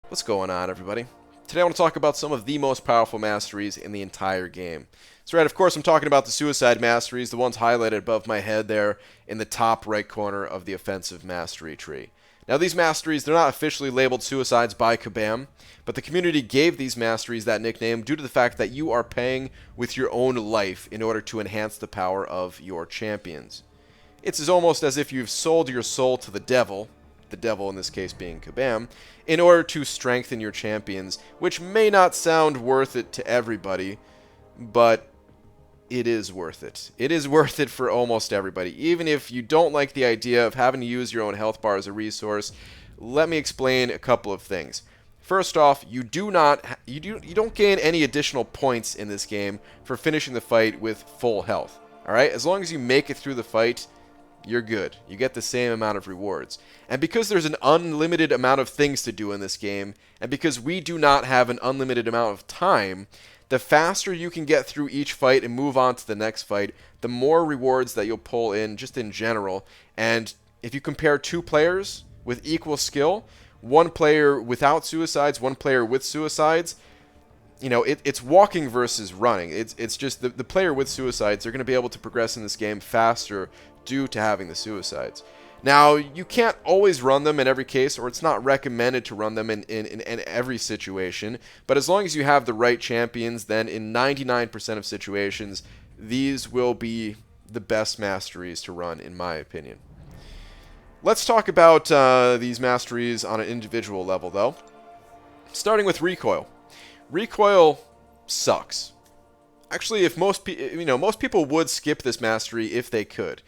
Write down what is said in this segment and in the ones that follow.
What's going on, everybody? Today I want to talk about some of the most powerful masteries in the entire game. That's right, of course I'm talking about the suicide masteries, the ones highlighted above my head there in the top right corner of the offensive mastery tree. Now these masteries, they're not officially labeled suicides by Kabam, but the community gave these masteries that nickname due to the fact that you are paying with your own life in order to enhance the power of your champions. It's almost as if you've sold your soul to the devil in this case being Kabam, in order to strengthen your champions, which may not sound worth it to everybody, but it is worth it. It is worth it for almost everybody. Even if you don't like the idea of having to use your own health bar as a resource, let me explain a couple of things. First off, you don't gain any additional points in this game for finishing the fight with full health. All right? As long as you make it through the fight, you're good. You get the same amount of rewards. And because there's an unlimited amount of things to do in this game, and because we do not have an unlimited amount of time, the faster you can get through each fight and move on to the next fight, the more rewards that you'll pull in just in general. And if you compare two players with equal skill, one player without suicides, one player with suicides, it's walking versus running. It's just the player with suicides, they're going to be able to progress in this game faster due to having the suicides. Now, you can't always run them in every case, or it's not recommended to run them in every situation, but as long as you have the right champions, then in 99% of situations, these will be the best masteries to run, in my opinion. Let's talk about these masteries on an individual level, though. Starting with Recoil. Recoil sucks. Actually, if most people would skip this mastery if they could.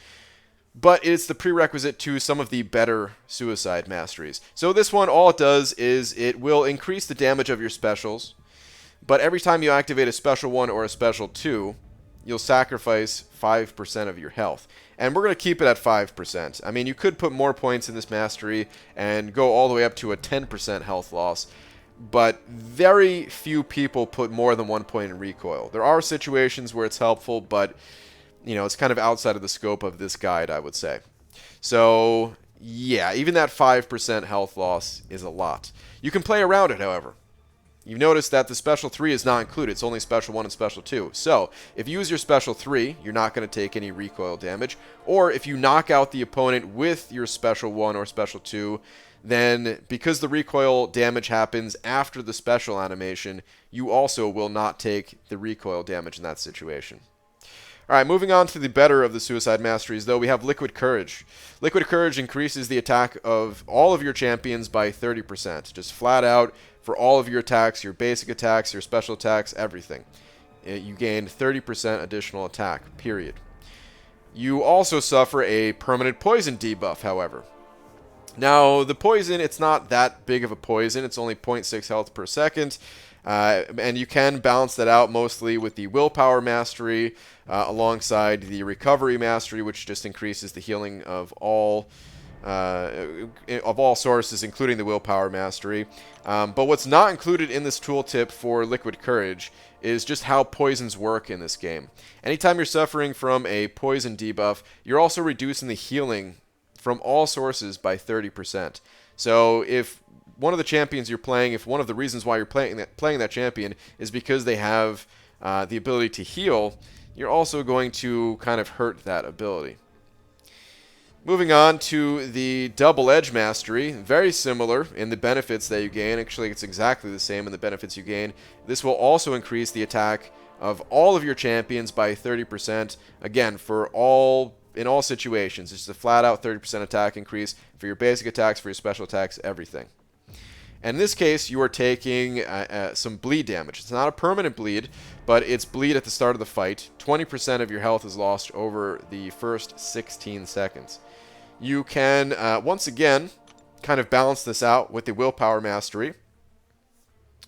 But it's the prerequisite to some of the better suicide masteries. So this one, all it does is it will increase the damage of your specials, but every time you activate a special 1 or a special 2, you'll sacrifice 5% of your health. And we're going to keep it at 5%. I mean, you could put more points in this mastery and go all the way up to a 10% health loss, but very few people put more than 1 point in Recoil. There are situations where it's helpful, but it's kind of outside of the scope of this guide, I would say. So, yeah, even that 5% health loss is a lot. You can play around it, however. You've noticed that the special 3 is not included. It's only special 1 and special 2. So, if you use your special 3, you're not going to take any recoil damage. Or if you knock out the opponent with your special 1 or special 2, then because the recoil damage happens after the special animation, you also will not take the recoil damage in that situation. Alright, moving on to the better of the suicide masteries, though, we have Liquid Courage. Liquid Courage increases the attack of all of your champions by 30%. Just flat out for all of your attacks, your basic attacks, your special attacks, everything. You gain 30% additional attack, period. You also suffer a permanent poison debuff, however. Now, the poison, it's not that big of a poison. It's only 0.6 health per second. And you can balance that out mostly with the willpower mastery alongside the recovery mastery, which just increases the healing of all sources, including the willpower mastery. But what's not included in this tooltip for Liquid Courage is just how poisons work in this game. Anytime you're suffering from a poison debuff, you're also reducing the healing from all sources by 30%. So if one of the champions you're playing, if one of the reasons why you're playing that champion is because they have the ability to heal, you're also going to kind of hurt that ability. Moving on to the Double Edge Mastery, very similar in the benefits that you gain. Actually, it's exactly the same in the benefits you gain. This will also increase the attack of all of your champions by 30%. Again, in all situations. It's a flat-out 30% attack increase for your basic attacks, for your special attacks, everything. And in this case, you are taking some bleed damage. It's not a permanent bleed, but it's bleed at the start of the fight. 20% of your health is lost over the first 16 seconds. You can, once again, kind of balance this out with the willpower mastery.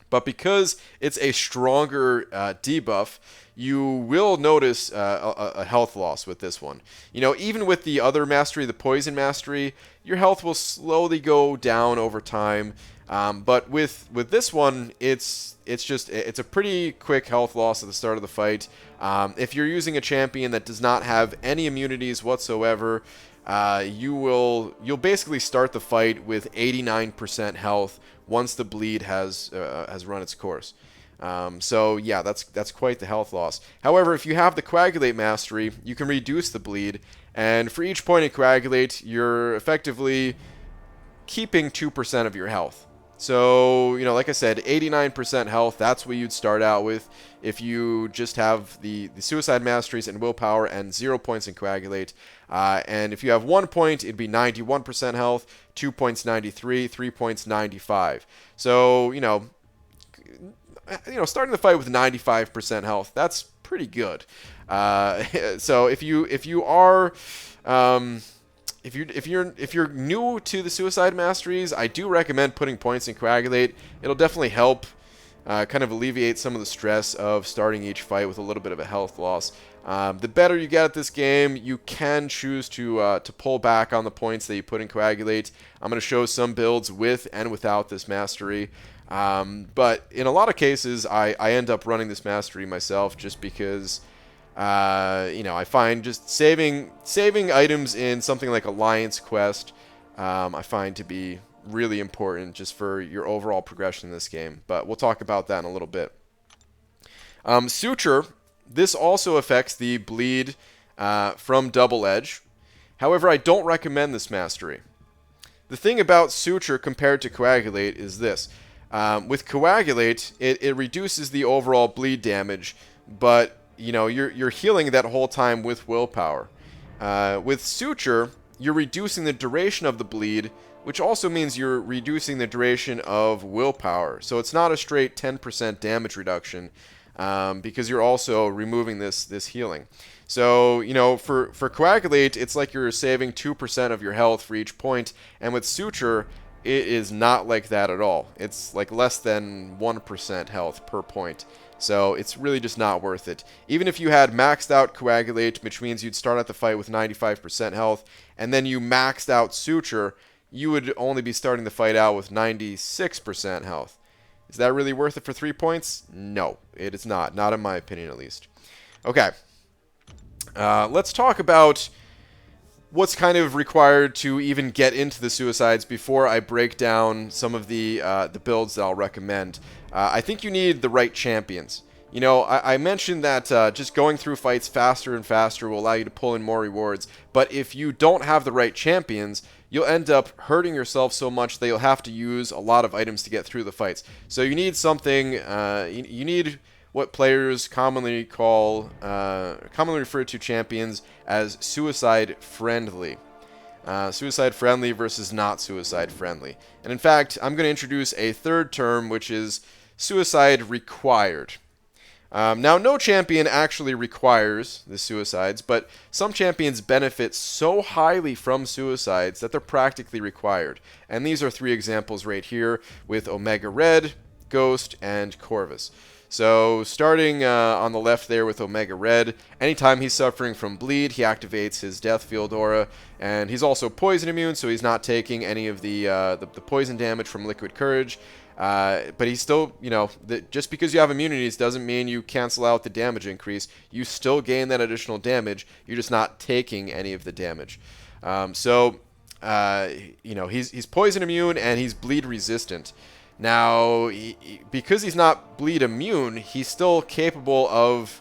But because it's a stronger debuff, you will notice a health loss with this one. Even with the other mastery, the poison mastery, your health will slowly go down over time. But with this one, it's a pretty quick health loss at the start of the fight. If you're using a champion that does not have any immunities whatsoever, you'll basically start the fight with 89% health once the bleed has run its course. So yeah, that's quite the health loss. However, if you have the Coagulate mastery, you can reduce the bleed, and for each point in Coagulate, you're effectively keeping 2% of your health. So, like I said, 89% health, that's what you'd start out with if you just have the Suicide Masteries and Willpower and 0 points in Coagulate. And if you have 1 point, it'd be 91% health, 2 points 93, 3 points 95. So, starting the fight with 95% health, that's pretty good. So if you are if you're new to the Suicide Masteries, I do recommend putting points in Coagulate. It'll definitely help kind of alleviate some of the stress of starting each fight with a little bit of a health loss. The better you get at this game, you can choose to pull back on the points that you put in Coagulate. I'm going to show some builds with and without this mastery. But in a lot of cases, I end up running this mastery myself just because I find just saving items in something like Alliance Quest, I find to be really important just for your overall progression in this game. But we'll talk about that in a little bit. Suture, this also affects the bleed from Double Edge. However, I don't recommend this mastery. The thing about Suture compared to Coagulate is this. With Coagulate, it reduces the overall bleed damage, but you're healing that whole time with willpower. With Suture, you're reducing the duration of the bleed, which also means you're reducing the duration of willpower. So it's not a straight 10% damage reduction, because you're also removing this healing. So, for Coagulate, it's like you're saving 2% of your health for each point, and with Suture, it is not like that at all. It's like less than 1% health per point. So it's really just not worth it. Even if you had maxed out Coagulate, which means you'd start out the fight with 95% health, and then you maxed out Suture, you would only be starting the fight out with 96% health. Is that really worth it for 3 points? No, it is not. Not in my opinion, at least. Okay. Let's talk about what's kind of required to even get into the Suicides before I break down some of the builds that I'll recommend. I think you need the right champions. I mentioned that just going through fights faster and faster will allow you to pull in more rewards, but if you don't have the right champions, you'll end up hurting yourself so much that you'll have to use a lot of items to get through the fights. So you need something, you need what players commonly refer to champions as suicide friendly. Suicide friendly versus not suicide friendly. And in fact, I'm going to introduce a third term, which is suicide required. Now, no champion actually requires the suicides, but some champions benefit so highly from suicides that they're practically required. And these are 3 examples right here with Omega Red, Ghost, and Corvus. So starting on the left there with Omega Red, anytime he's suffering from bleed, he activates his Death Field aura, and he's also poison immune, so he's not taking any of the poison damage from Liquid Courage. But he's still, just because you have immunities doesn't mean you cancel out the damage increase. You still gain that additional damage. You're just not taking any of the damage. He's poison immune and he's bleed resistant. Now, because he's not bleed immune, he's still capable of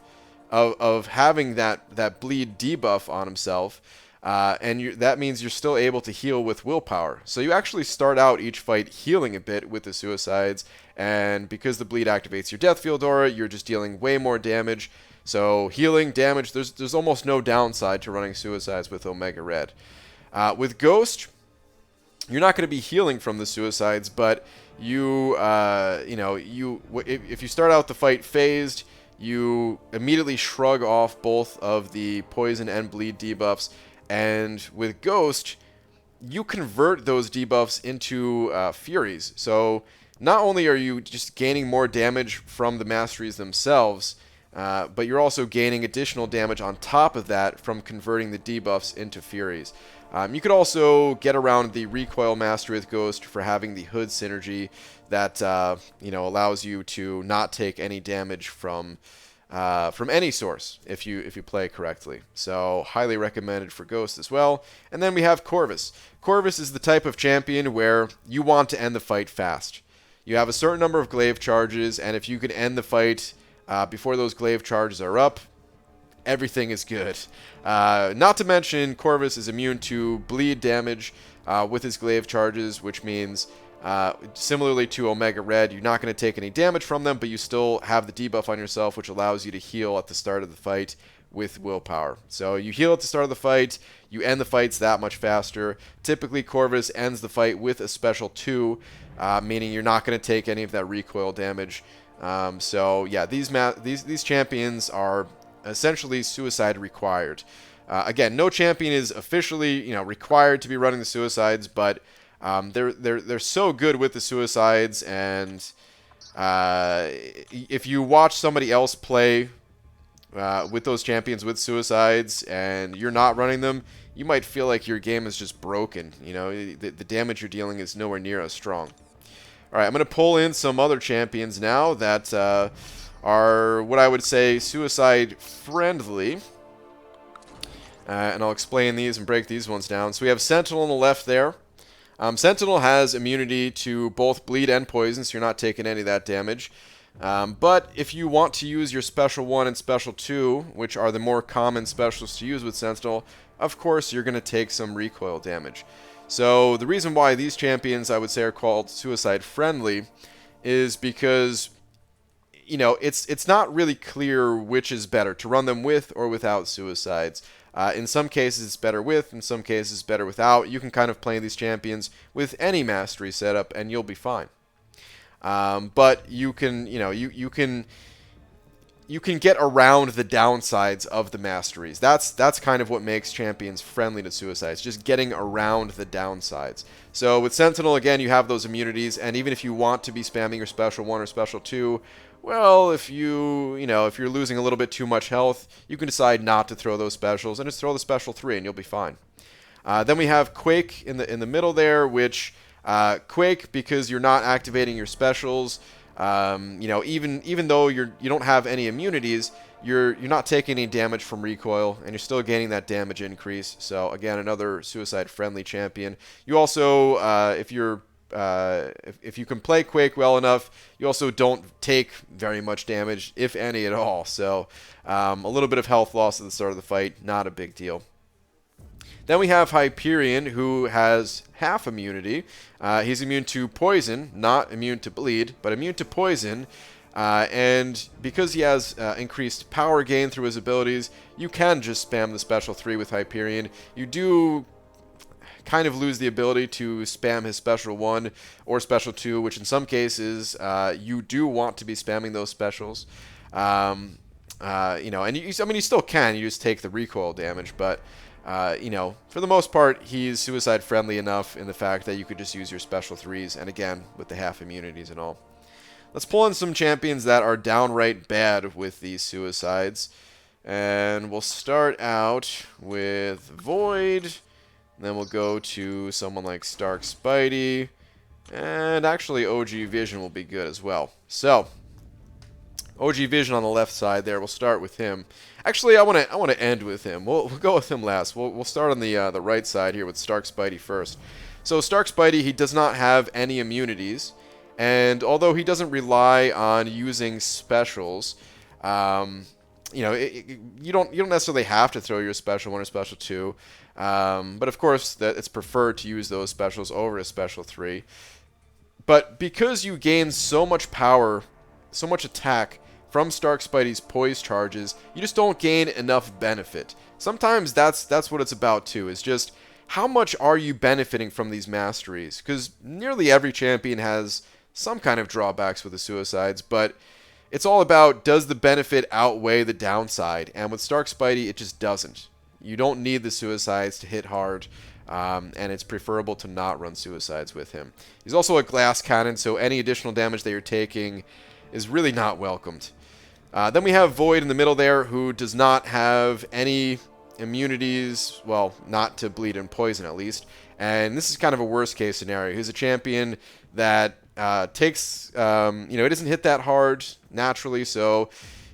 having that bleed debuff on himself. And that means you're still able to heal with willpower. So you actually start out each fight healing a bit with the suicides, and because the bleed activates your Death Field aura, you're just dealing way more damage. So healing, damage, there's almost no downside to running suicides with Omega Red. With Ghost, you're not going to be healing from the suicides, but if you start out the fight phased, you immediately shrug off both of the poison and bleed debuffs. And with Ghost, you convert those debuffs into Furies. So not only are you just gaining more damage from the masteries themselves, but you're also gaining additional damage on top of that from converting the debuffs into Furies. You could also get around the Recoil Mastery with Ghost for having the Hood synergy that allows you to not take any damage from from any source if you play correctly. So highly recommended for Ghost as well. And then we have Corvus. Corvus is the type of champion where you want to end the fight fast. You have a certain number of glaive charges, and if you can end the fight before those glaive charges are up, everything is good. Not to mention, Corvus is immune to bleed damage with his glaive charges, which means, similarly to Omega Red, you're not going to take any damage from them, but you still have the debuff on yourself, which allows you to heal at the start of the fight with willpower. So you heal at the start of the fight, you end the fights that much faster. Typically, Corvus ends the fight with a special 2, meaning you're not going to take any of that recoil damage. So yeah, these champions are essentially suicide required. Again, no champion is officially required to be running the suicides, but they're so good with the suicides, and if you watch somebody else play with those champions with suicides and you're not running them, you might feel like your game is just broken. The damage you're dealing is nowhere near as strong. All right, I'm going to pull in some other champions now that are what I would say suicide friendly. And I'll explain these and break these ones down. So we have Sentinel on the left there. Sentinel has immunity to both bleed and poison, so you're not taking any of that damage. But if you want to use your Special 1 and Special 2, which are the more common specials to use with Sentinel, of course you're going to take some recoil damage. So the reason why these champions, I would say, are called suicide friendly is because it's not really clear which is better, to run them with or without suicides. In some cases it's better with, in some cases better without. You can kind of play these champions with any mastery setup and you'll be fine. But you can, you can get around the downsides of the masteries. That's kind of what makes champions friendly to suicides, just getting around the downsides. So with Sentinel, again, you have those immunities, and even if you want to be spamming your Special 1 or Special 2, well, if if you're losing a little bit too much health, you can decide not to throw those specials and just throw the Special 3 and you'll be fine. Then we have Quake in the middle there, which Quake, because you're not activating your specials, even though you don't have any immunities, you're not taking any damage from recoil, and you're still gaining that damage increase. So again, another suicide-friendly champion. You also, if you can play Quake well enough, you also don't take very much damage, if any at all. So a little bit of health loss at the start of the fight, not a big deal. Then we have Hyperion, who has half immunity. He's immune to poison, not immune to bleed, but immune to poison. And because he has increased power gain through his abilities, you can just spam the Special 3 with Hyperion. You do kind of lose the ability to spam his Special 1 or Special 2, which in some cases you do want to be spamming those specials. And you still can. You just take the recoil damage, but for the most part, he's suicide friendly enough in the fact that you could just use your Special 3s, and again, with the half immunities and all. Let's pull in some champions that are downright bad with these suicides. And we'll start out with Void, and then we'll go to someone like Stark Spidey, and actually OG Vision will be good as well. So, OG Vision on the left side there. We'll start with him. Actually, I want to end with him. We'll go with him last. We'll start on the right side here with Stark Spidey first. So Stark Spidey, he does not have any immunities, and although he doesn't rely on using specials, you don't necessarily have to throw your Special 1 or Special 2, but of course it's preferred to use those specials over a Special 3. But because you gain so much power, so much attack from Stark Spidey's poise charges, you just don't gain enough benefit. Sometimes that's what it's about too, is just how much are you benefiting from these masteries? Because nearly every champion has some kind of drawbacks with the suicides, but it's all about, does the benefit outweigh the downside? And with Stark Spidey, it just doesn't. You don't need the suicides to hit hard, and it's preferable to not run suicides with him. He's also a glass cannon, so any additional damage that you're taking is really not welcomed. Then we have Void in the middle there, who does not have any immunities, well, not to bleed and poison at least, and this is kind of a worst case scenario. He's a champion that takes, he doesn't hit that hard naturally, so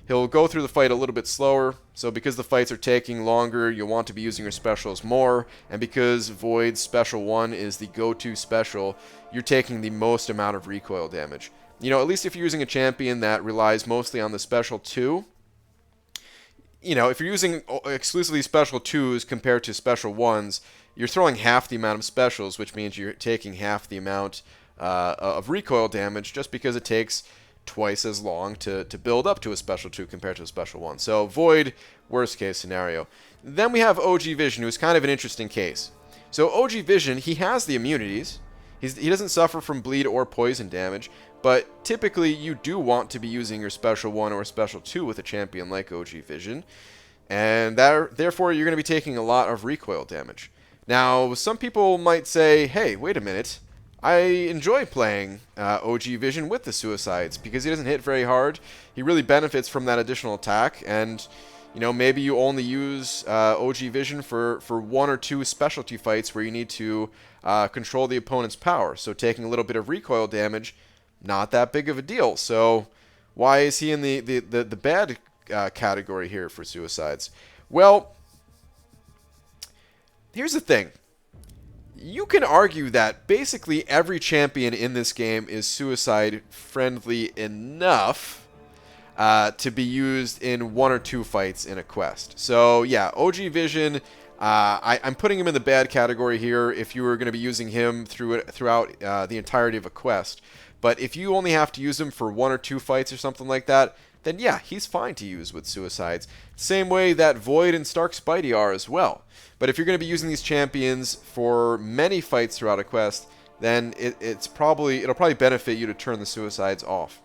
he'll go through the fight a little bit slower. So because the fights are taking longer, you'll want to be using your specials more. And because Void's Special 1 is the go-to special, you're taking the most amount of recoil damage. You know, at least if you're using a champion that relies mostly on the Special 2, you know, if you're using exclusively Special 2s compared to Special 1s, you're throwing half the amount of specials, which means you're taking half the amount of recoil damage just because it takes twice as long to build up to a Special 2 compared to a Special 1. So Void, worst case scenario. Then we have OG Vision, who's kind of an interesting case. So OG Vision, he has the immunities. He doesn't suffer from bleed or poison damage, but typically you do want to be using your Special 1 or Special 2 with a champion like OG Vision, and therefore you're going to be taking a lot of recoil damage. Now, some people might say, hey, wait a minute, I enjoy playing OG Vision with the Suicides because he doesn't hit very hard. He really benefits from that additional attack, and you know, maybe you only use OG Vision for 1 or 2 specialty fights where you need to control the opponent's power. So taking a little bit of recoil damage, not that big of a deal. So why is he in the bad category here for Suicides? Well, here's the thing. You can argue that basically every champion in this game is suicide friendly enough to be used in 1 or 2 fights in a quest. So yeah, OG Vision, I'm putting him in the bad category here if you were going to be using him throughout the entirety of a quest. But if you only have to use him for 1 or 2 fights or something like that, then yeah, he's fine to use with Suicides. Same way that Void and Stark Spidey are as well. But if you're going to be using these champions for many fights throughout a quest, then it'll probably benefit you to turn the Suicides off.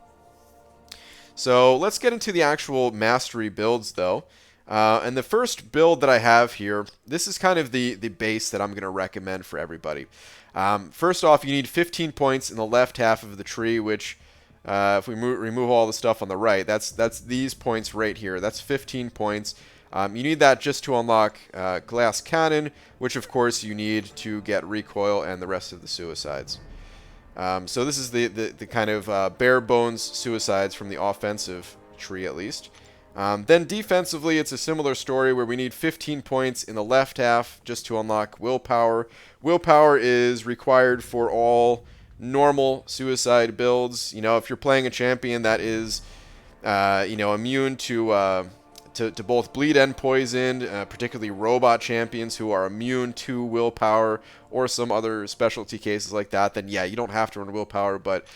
So let's get into the actual mastery builds though. And the first build that I have here, this is kind of the base that I'm going to recommend for everybody. First off, you need 15 points in the left half of the tree, which if we remove all the stuff on the right, that's these points right here. That's 15 points. You need that just to unlock Glass Cannon, which of course you need to get Recoil and the rest of the Suicides. So this is the kind of bare bones Suicides from the offensive tree at least. Then defensively, it's a similar story where we need 15 points in the left half just to unlock Willpower. Willpower is required for all normal Suicide builds. You know, if you're playing a champion that is, you know, immune to both bleed and poison, particularly robot champions who are immune to Willpower or some other specialty cases like that, then yeah, you don't have to run Willpower, but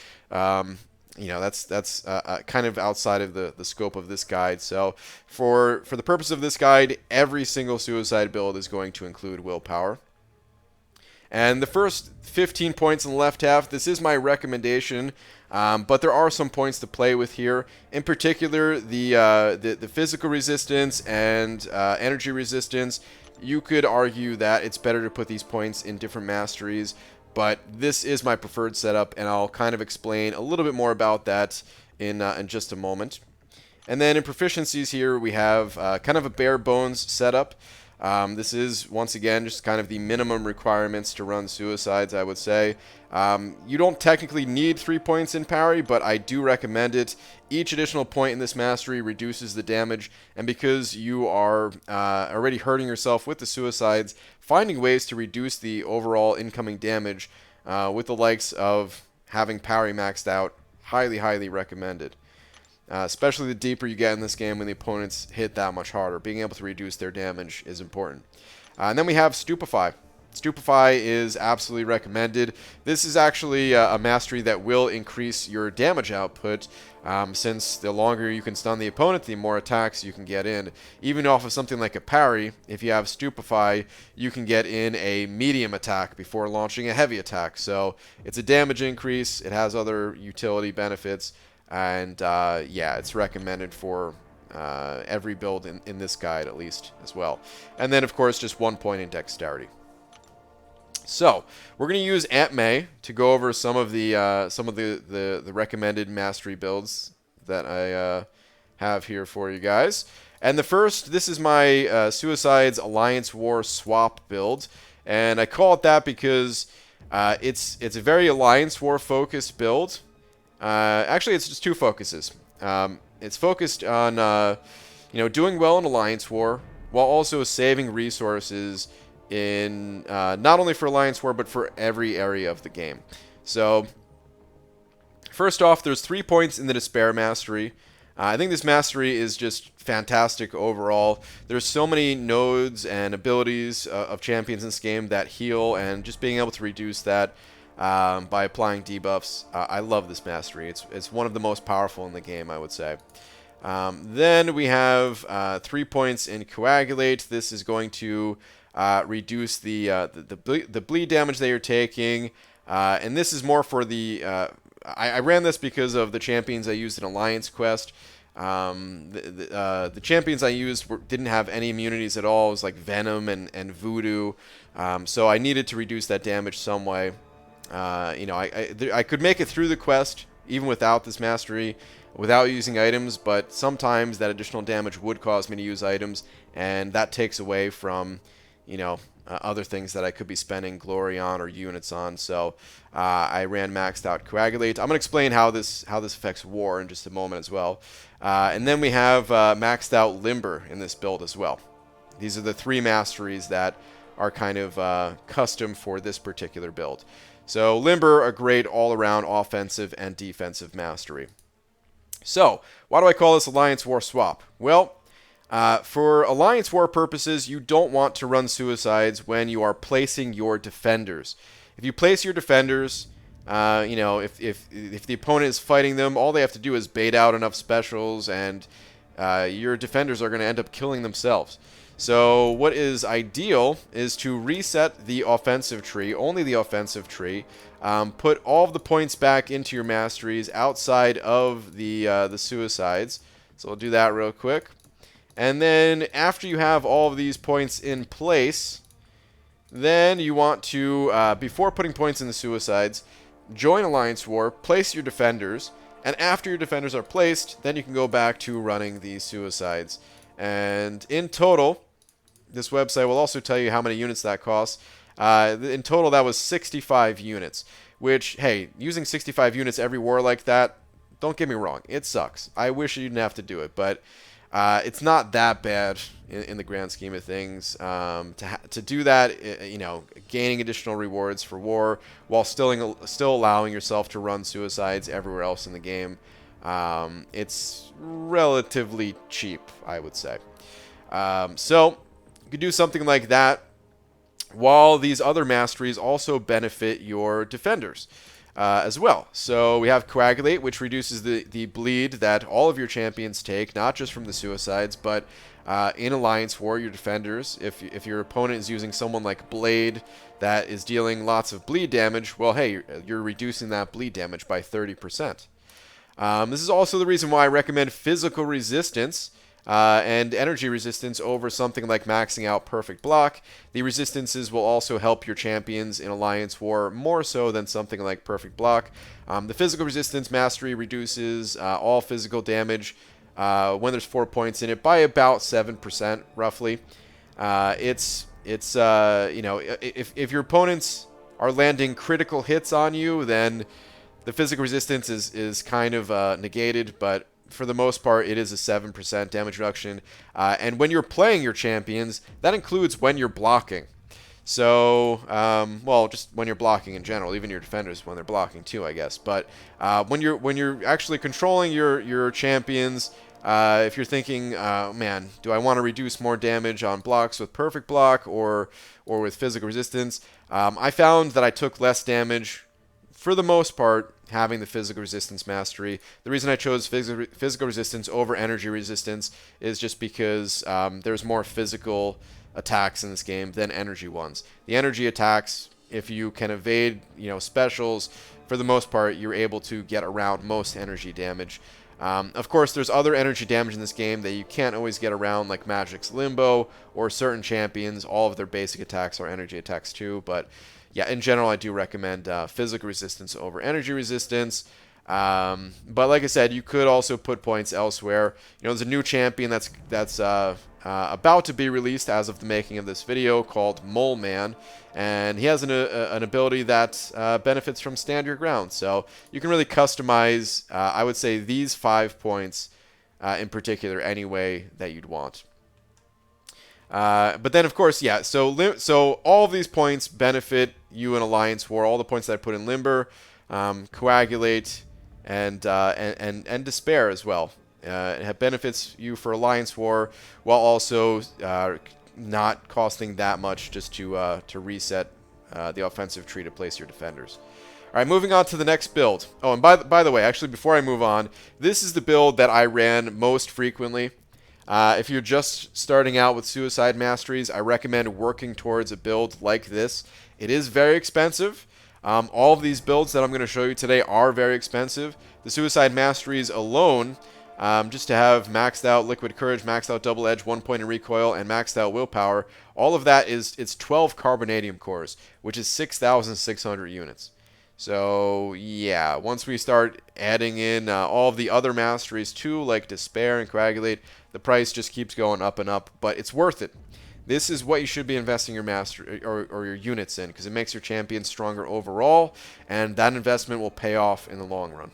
you know, that's kind of outside of the scope of this guide. So for the purpose of this guide, every single Suicide build is going to include Willpower. And the first 15 points in the left half, this is my recommendation, but there are some points to play with here. In particular, the physical resistance and energy resistance. You could argue that it's better to put these points in different masteries, but this is my preferred setup, and I'll kind of explain a little bit more about that in just a moment. And then in proficiencies here, we have kind of a bare bones setup. This is, once again, just kind of the minimum requirements to run Suicides, I would say. You don't technically need 3 points in parry, but I do recommend it. Each additional point in this mastery reduces the damage, and because you are already hurting yourself with the Suicides, finding ways to reduce the overall incoming damage with the likes of having parry maxed out, highly, highly recommended. Especially the deeper you get in this game when the opponents hit that much harder. Being able to reduce their damage is important. And then we have Stupefy. Stupefy is absolutely recommended. This is actually a mastery that will increase your damage output, since the longer you can stun the opponent, the more attacks you can get in. Even off of something like a parry, if you have Stupefy, you can get in a medium attack before launching a heavy attack. So it's a damage increase. It has other utility benefits. And yeah, it's recommended for every build in this guide at least as well. And then of course just 1 point in dexterity. So we're going to use Aunt May to go over some of the recommended mastery builds that I have here for you guys. And the first, this is my Suicides Alliance War swap build, and I call it that because it's a very Alliance War focused build. Actually, it's just 2 focuses. It's focused on doing well in Alliance War while also saving resources in not only for Alliance War but for every area of the game. So first off, there's 3 points in the Despair Mastery. I think this mastery is just fantastic overall. There's so many nodes and abilities of champions in this game that heal, and just being able to reduce that by applying debuffs. I love this mastery. It's one of the most powerful in the game, I would say. Then we have 3 points in Coagulate. This is going to reduce the bleed damage that you're taking, and this is more for the I ran this because of the champions I used in Alliance Quest. The champions I used didn't have any immunities at all. It was like Venom and Voodoo. So I needed to reduce that damage some way. I could make it through the quest even without this mastery, without using items, but sometimes that additional damage would cause me to use items, and that takes away from, other things that I could be spending glory on or units on. So I ran maxed out Coagulate. I'm going to explain how this affects war in just a moment as well. And then we have maxed out Limber in this build as well. These are the 3 masteries that are kind of custom for this particular build. So Limber, a great all-around offensive and defensive mastery. So why do I call this Alliance War swap? Well, for Alliance War purposes, you don't want to run suicides when you are placing your defenders. If you place your defenders, if the opponent is fighting them, all they have to do is bait out enough specials, and your defenders are going to end up killing themselves. So what is ideal is to reset the offensive tree, only the offensive tree, put all of the points back into your masteries outside of the suicides. So we'll do that real quick. And then after you have all of these points in place, then you want to, before putting points in the suicides, join Alliance War, place your defenders, and after your defenders are placed, then you can go back to running these suicides. And in total, this website will also tell you how many units that costs. In total, that was 65 units, which, hey, using 65 units every war like that, don't get me wrong, it sucks. I wish you didn't have to do it, but it's not that bad in the grand scheme of things. To do that, gaining additional rewards for war while still allowing yourself to run suicides everywhere else in the game, it's relatively cheap, I would say. So you could do something like that while these other masteries also benefit your defenders as well. So we have Coagulate, which reduces the bleed that all of your champions take, not just from the suicides, but in Alliance War, your defenders. If your opponent is using someone like Blade that is dealing lots of bleed damage, well, hey, you're reducing that bleed damage by 30%. This is also the reason why I recommend physical resistance and energy resistance over something like maxing out Perfect Block. The resistances will also help your champions in Alliance War more so than something like Perfect Block. The physical resistance mastery reduces all physical damage when there's 4 points in it by about 7% roughly. If your opponents are landing critical hits on you, then the physical resistance is kind of negated, but for the most part, it is a 7% damage reduction. And when you're playing your champions, that includes when you're blocking. So, just when you're blocking in general, even your defenders when they're blocking too, I guess. But when you're actually controlling your champions, if you're thinking, man, do I want to reduce more damage on blocks with Perfect Block or with physical resistance? I found that I took less damage for the most part having the physical resistance mastery. The reason I chose physical resistance over energy resistance is just because there's more physical attacks in this game than energy ones. The energy attacks, if you can evade, specials, for the most part, you're able to get around most energy damage. Of course, there's other energy damage in this game that you can't always get around, like Magic's Limbo or certain champions. All of their basic attacks are energy attacks too, but yeah, in general, I do recommend physical resistance over energy resistance. But like I said, you could also put points elsewhere. There's a new champion that's about to be released as of the making of this video called Mole Man, and he has an ability that benefits from Stand Your Ground. So you can really customize, I would say, these 5 points in particular any way that you'd want. But then, of course, yeah, so all of these points benefit you in Alliance War. All the points that I put in Limber, Coagulate, and Despair as well. It benefits you for Alliance War while also not costing that much just to reset the offensive tree to place your defenders. All right, moving on to the next build. Oh, and by the way, actually, before I move on, this is the build that I ran most frequently. If you're just starting out with Suicide Masteries, I recommend working towards a build like this. It is very expensive. All of these builds that I'm going to show you today are very expensive. The Suicide Masteries alone, just to have maxed out Liquid Courage, maxed out Double Edge, 1 point in Recoil, and maxed out Willpower, all of that it's 12 Carbonadium cores, which is 6,600 units. So, yeah, once we start adding in all of the other masteries too, like Despair and Coagulate, the price just keeps going up and up, but it's worth it. This is what you should be investing your master or your units in, because it makes your champion stronger overall, and that investment will pay off in the long run.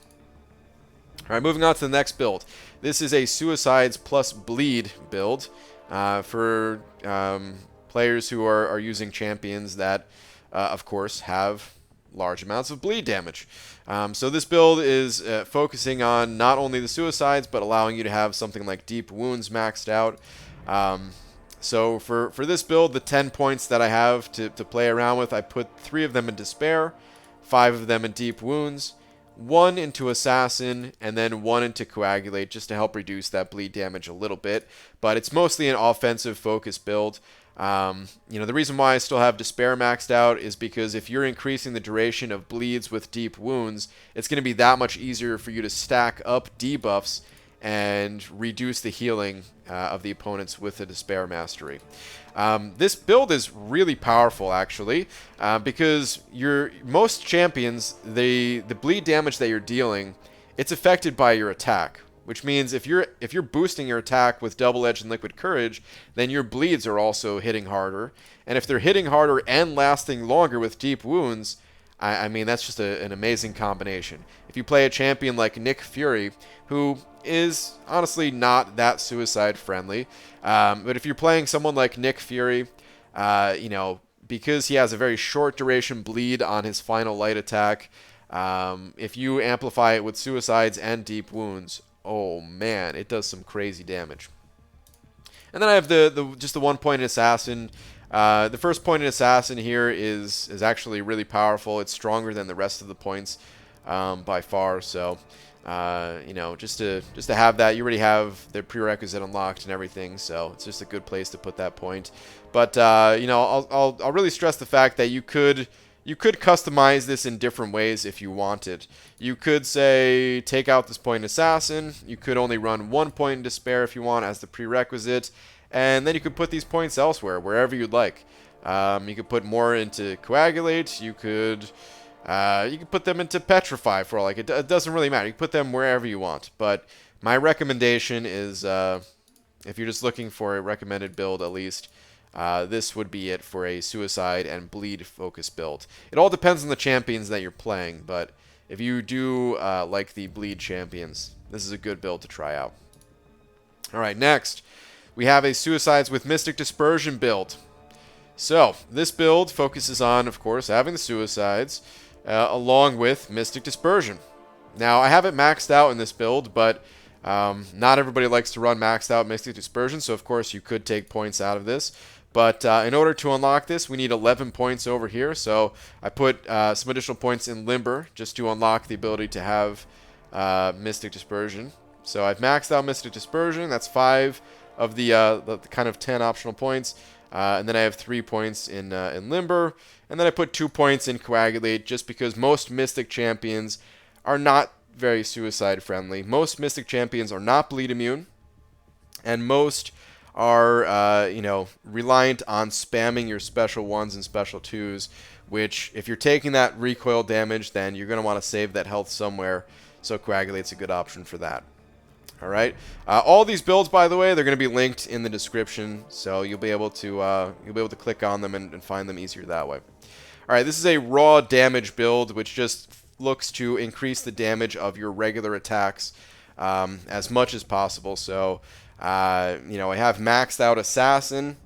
All right, moving on to the next build. This is a Suicides plus Bleed build for players who are using champions that, of course, have large amounts of bleed damage. So this build is focusing on not only the Suicides, but allowing you to have something like Deep Wounds maxed out. So for this build, the 10 points that I have to play around with, I put 3 of them in Despair, 5 of them in Deep Wounds, 1 into Assassin, and then 1 into Coagulate, just to help reduce that bleed damage a little bit. But it's mostly an offensive focus build. The reason why I still have Despair maxed out is because if you're increasing the duration of bleeds with Deep Wounds, it's going to be that much easier for you to stack up debuffs and reduce the healing of the opponents with the Despair mastery. This build is really powerful, actually, because most champions, the bleed damage that you're dealing, it's affected by your attack. Which means if you're boosting your attack with Double Edge and Liquid Courage, then your bleeds are also hitting harder. And if they're hitting harder and lasting longer with Deep Wounds, I mean, that's just an amazing combination. If you play a champion like Nick Fury, who is honestly not that suicide friendly, but if you're playing someone like Nick Fury, because he has a very short duration bleed on his final light attack, if you amplify it with Suicides and Deep Wounds, oh man, it does some crazy damage. And then I have just the 1 point in Assassin. The first point in Assassin here is actually really powerful. It's stronger than the rest of the points by far. So just to have that, you already have the prerequisite unlocked and everything. So it's just a good place to put that point. But I'll really stress the fact that you could customize this in different ways if you wanted. You could say, take out this point in Assassin. You could only run 1 point in Despair if you want as the prerequisite. And then you could put these points elsewhere, wherever you'd like. You could put more into Coagulate. You could put them into Petrify for all like it doesn't really matter. You can put them wherever you want. But my recommendation is, if you're just looking for a recommended build at least, this would be it for a Suicide and Bleed focus build. It all depends on the champions that you're playing, but if you do like the Bleed champions, this is a good build to try out. Alright, next, we have a Suicides with Mystic Dispersion build. So, this build focuses on, of course, having the Suicides, along with Mystic Dispersion. Now, I have it maxed out in this build, but not everybody likes to run maxed out Mystic Dispersion, so of course you could take points out of this. But in order to unlock this, we need 11 points over here. So I put some additional points in Limber just to unlock the ability to have Mystic Dispersion. So I've maxed out Mystic Dispersion. That's 5 of the kind of 10 optional points. And then I have 3 points in Limber. And then I put 2 points in Coagulate just because most Mystic champions are not very suicide friendly. Most Mystic champions are not bleed immune. And most are, reliant on spamming your special 1s and special 2s, which if you're taking that recoil damage, then you're going to want to save that health somewhere. So Coagulate's a good option for that. All right. All these builds, by the way, they're going to be linked in the description, so you'll be able to click on them and find them easier that way. All right. This is a raw damage build, which just looks to increase the damage of your regular attacks. as much as possible. So, you know, I have maxed out Assassin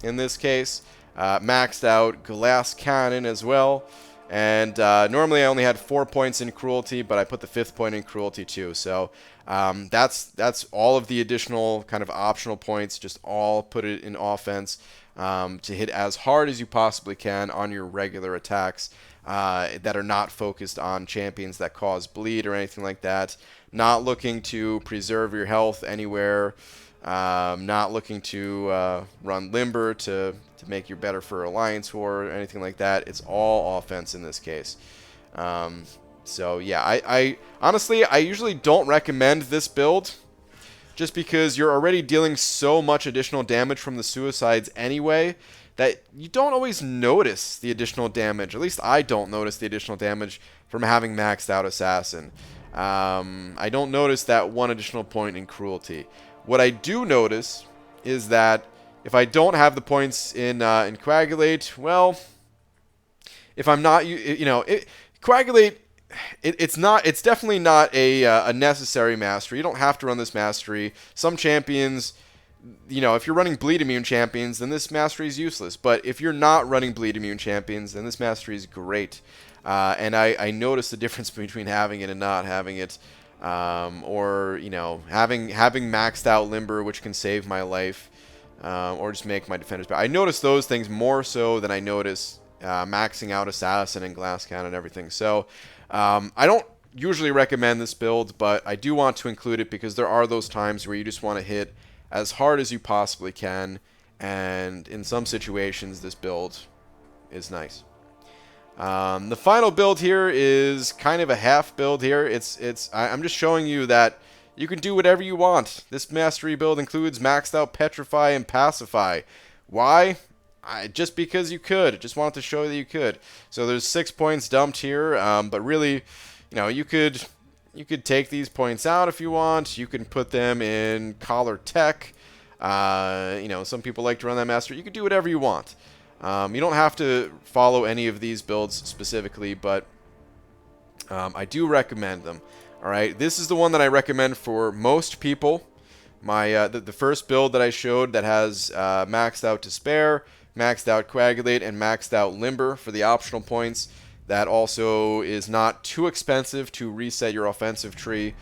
in this case, maxed out Glass Cannon as well. And normally I only had 4 points in Cruelty, but I put the 5th point in Cruelty too. So that's all of the additional kind of optional points, just all put it in offense to hit as hard as you possibly can on your regular attacks that are not focused on champions that cause bleed or anything like that. Not looking to preserve your health anywhere. Not looking to run Limber to make you better for Alliance War or anything like that. It's all offense in this case. So yeah, I honestly, I usually don't recommend this build just because you're already dealing so much additional damage from the suicides anyway that you don't always notice the additional damage. At least I don't notice the additional damage from having maxed out Assassin. I don't notice that 1 additional point in Cruelty. What I do notice is that if I don't have the points in Coagulate, well, if I'm not, you know, Coagulate, it's definitely not a necessary mastery. You don't have to run this mastery. Some champions, you know, if you're running bleed immune champions, then this mastery is useless. But if you're not running bleed immune champions, then this mastery is great. And I notice the difference between having it and not having it. Or, you know, having maxed out Limber, which can save my life, or just make my defenders better. I notice those things more so than I notice maxing out Assassin and Glass Cannon and everything. So I don't usually recommend this build, but I do want to include it because there are those times where you just want to hit as hard as you possibly can, and in some situations this build is nice. The final build here is kind of a half build here. I'm just showing you that you can do whatever you want. This mastery build includes maxed out Petrify and Pacify. Why? Just because you could. Just wanted to show you that you could. So there's 6 points dumped here, but really, you know, you could take these points out if you want. You can put them in Collar Tech. You know, some people like to run that mastery. You can do whatever you want. You don't have to follow any of these builds specifically, but I do recommend them. All right, this is the one that I recommend for most people. My the first build that I showed that has maxed out Despair, maxed out Coagulate, and maxed out Limber for the optional points. That also is not too expensive to reset your offensive tree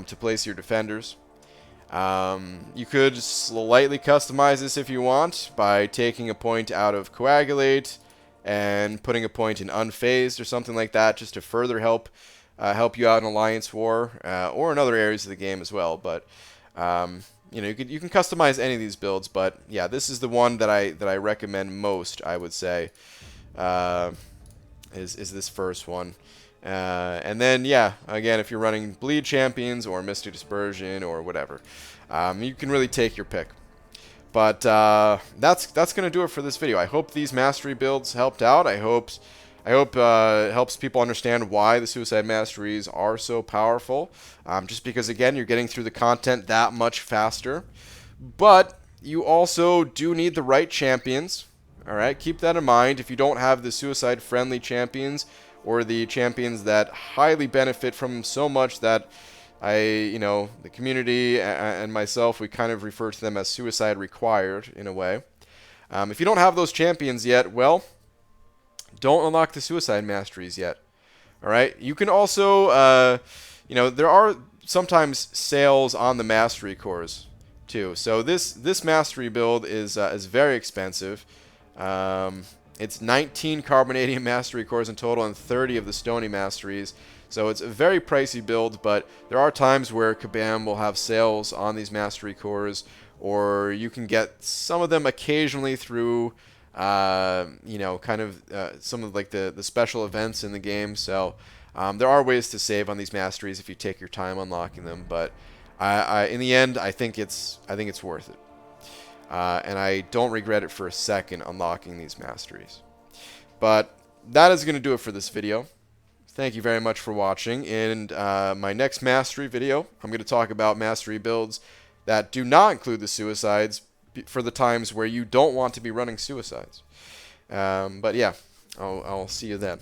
to place your defenders. You could slightly customize this if you want by taking a point out of Coagulate and putting a point in Unfazed or something like that, just to further help you out in Alliance War or in other areas of the game as well. But you know, you can customize any of these builds, but yeah, this is the one that I recommend most. I would say is this first one. And then, yeah, again, if you're running Bleed Champions or Mystic Dispersion or whatever, you can really take your pick. But that's going to do it for this video. I hope these mastery builds helped out. I hope it helps people understand why the Suicide Masteries are so powerful. Just because, again, you're getting through the content that much faster. But you also do need the right champions. All right, keep that in mind. If you don't have the suicide-friendly champions, or the champions that highly benefit from so much that you know, the community and myself, we kind of refer to them as suicide required in a way. If you don't have those champions yet, well, don't unlock the suicide masteries yet. All right. You can also, you know, there are sometimes sales on the mastery cores too. So this mastery build is very expensive. It's 19 Carbonadium Mastery cores in total and 30 of the Stony Masteries. So it's a very pricey build, but there are times where Kabam will have sales on these Mastery cores, or you can get some of them occasionally through, you know, kind of some of like the special events in the game. So there are ways to save on these Masteries if you take your time unlocking them, but in the end, I think it's worth it. And I don't regret it for a second unlocking these masteries. But that is going to do it for this video. Thank you very much for watching. In my next mastery video, I'm going to talk about mastery builds that do not include the suicides for the times where you don't want to be running suicides. But yeah, I'll see you then.